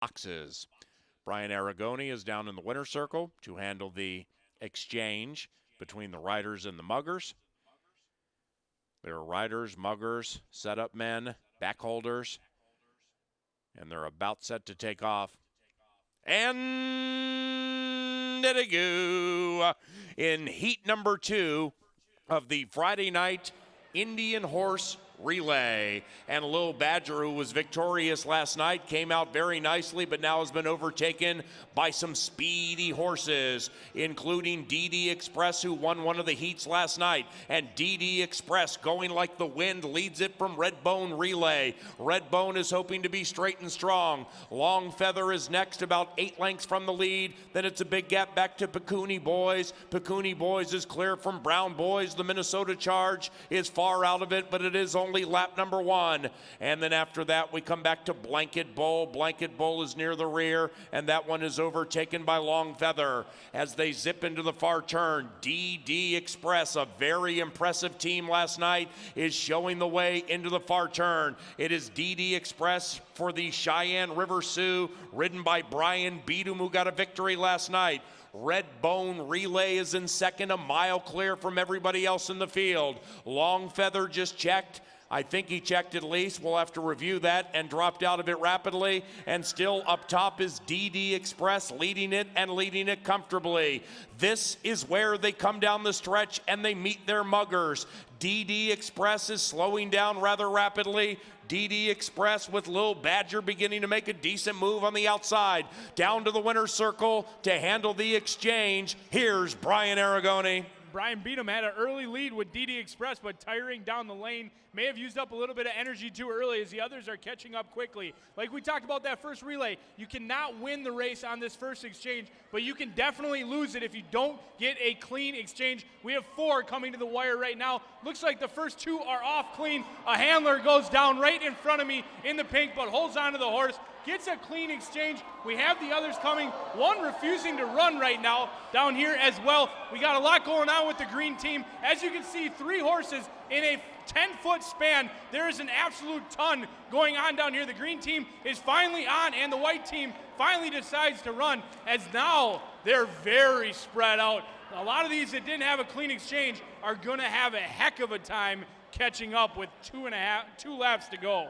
boxes. Brian Aragoni is down in the winner's circle to handle the exchange between the riders and the muggers. There are riders, muggers, setup men, backholders, and they're about set to take off. And there they go in heat number 2 of the Friday night Indian Horse Relay. And Lil Badger, who was victorious last night, came out very nicely, but now has been overtaken by some speedy horses, including DD Express, who won one of the heats last night. And DD Express, going like the wind, leads it from Redbone Relay. Redbone is hoping to be straight and strong. Long Feather is next, about 8 lengths from the lead. Then it's a big gap back to Pecuni Boys. Pecuni Boys is clear from Brown Boys. The Minnesota Charge is far out of it, but it is only lap number 1. And then after that, we come back to Blanket Bull. Blanket Bull is near the rear, and that one is overtaken by Long Feather. As they zip into the far turn, DD Express, a very impressive team last night, is showing the way into the far turn. It is DD Express for the Cheyenne River Sioux, ridden by Brian Beedum, who got a victory last night. Redbone Relay is in second, a mile clear from everybody else in the field. Long Feather just checked. I think he checked at least. We'll have to review that, and dropped out of it rapidly. And still up top is DD Express, leading it and leading it comfortably. This is where they come down the stretch and they meet their muggers. DD Express is slowing down rather rapidly. DD Express with Lil Badger beginning to make a decent move on the outside. Down to the winner's circle to handle the exchange. Here's Brian Aragoni. Brian Beedum had an early lead with DD Express, but tiring down the lane. May have used up a little bit of energy too early as the others are catching up quickly. Like we talked about that first relay, you cannot win the race on this first exchange, but you can definitely lose it if you don't get a clean exchange. We have 4 coming to the wire right now. Looks like the first 2 are off clean. A handler goes down right in front of me in the pink, but holds onto the horse. Gets a clean exchange. We have the others coming. One refusing to run right now down here as well. We got a lot going on with the green team. As you can see, 3 horses in a 10-foot span. There is an absolute ton going on down here. The green team is finally on, and the white team finally decides to run, as now they're very spread out. A lot of these that didn't have a clean exchange are going to have a heck of a time catching up with 2 laps to go.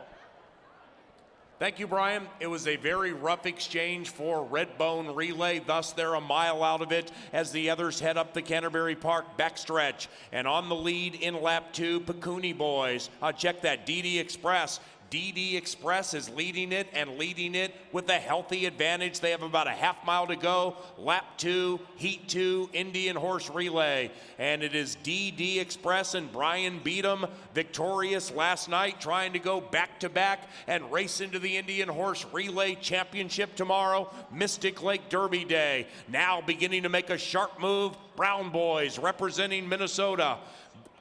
Thank you, Brian. It was a very rough exchange for Redbone Relay. Thus, they're a mile out of it as the others head up the Canterbury Park backstretch. And on the lead in lap 2, Pecuni Boys. Check that, DD Express. DD Express is leading it and leading it with a healthy advantage. They have about a half mile to go. Lap 2, Heat 2, Indian Horse Relay. And it is DD Express and Brian Beedum victorious last night, trying to go back-to-back and race into the Indian Horse Relay Championship tomorrow, Mystic Lake Derby Day. Now beginning to make a sharp move, Brown Boys representing Minnesota.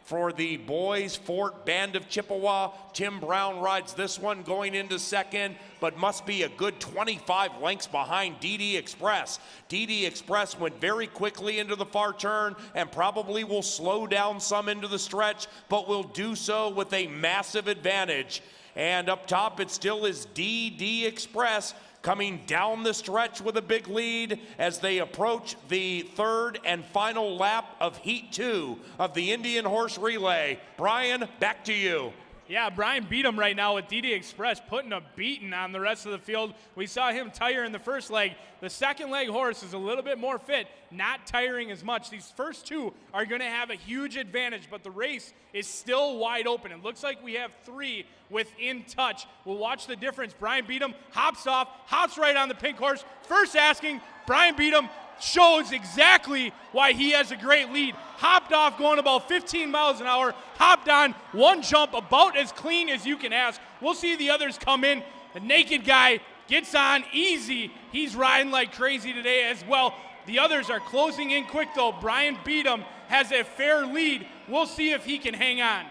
For the Boys Fort Band of Chippewa, Tim Brown rides this one going into second, but must be a good 25 lengths behind DD Express. DD Express went very quickly into the far turn and probably will slow down some into the stretch, but will do so with a massive advantage. And up top, it still is DD Express coming down the stretch with a big lead as they approach the 3rd and final lap of Heat 2 of the Indian Horse Relay. Brian, back to you. Yeah, Brian Beedum right now with DD Express putting a beating on the rest of the field. We saw him tire in the first leg. The second leg horse is a little bit more fit, not tiring as much. These first 2 are going to have a huge advantage, but the race is still wide open. It looks like we have 3 within touch. We'll watch the difference. Brian Beedum hops off, hops right on the pink horse. First asking, Brian Beedum shows exactly why he has a great lead. Hopped off going about 15 miles an hour, hopped on, one jump about as clean as you can ask. We'll see the others come in. The naked guy gets on easy. He's riding like crazy today as well. The others are closing in quick though. Brian Beedum has a fair lead. We'll see if he can hang on.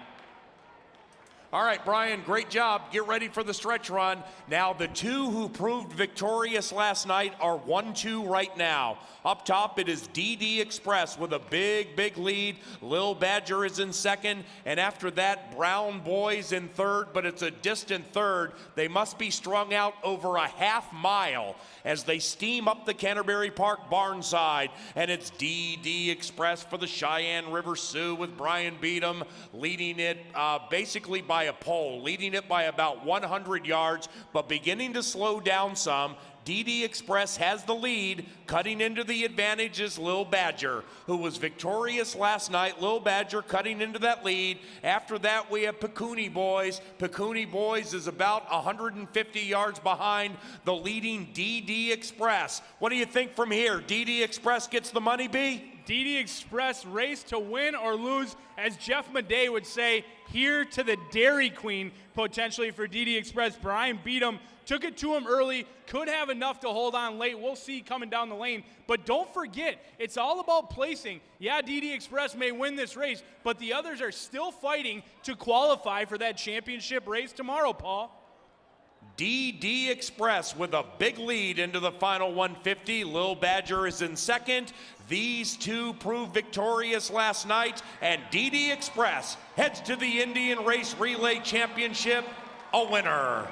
All right, Brian, great job. Get ready for the stretch run. Now, the two who proved victorious last night are 1-2 right now. Up top, it is DD Express with a big lead. Lil Badger is in second, and after that, Brown Boys in third, but it's a distant third. They must be strung out over a half mile as they steam up the Canterbury Park barn side, and it's DD Express for the Cheyenne River Sioux with Brian Beadham leading it basically by a pole, leading it by about 100 yards, but beginning to slow down some. DD Express has the lead. Cutting into the advantage is Lil Badger, who was victorious last night. Lil Badger cutting into that lead. After that, we have Pecuni Boys. Pecuni Boys is about 150 yards behind the leading DD Express. What do you think from here? DD Express gets the money, B? DD Express race to win or lose, as Jeff Madej would say, here to the Dairy Queen, potentially for DD Express. Brian Beadham took it to him early, could have enough to hold on late. We'll see coming down the lane. But don't forget, it's all about placing. Yeah, DD Express may win this race, but the others are still fighting to qualify for that championship race tomorrow, Paul. DD Express with a big lead into the final 150. Lil Badger is in second. These two proved victorious last night, and DD Express heads to the Indian Race Relay Championship a winner.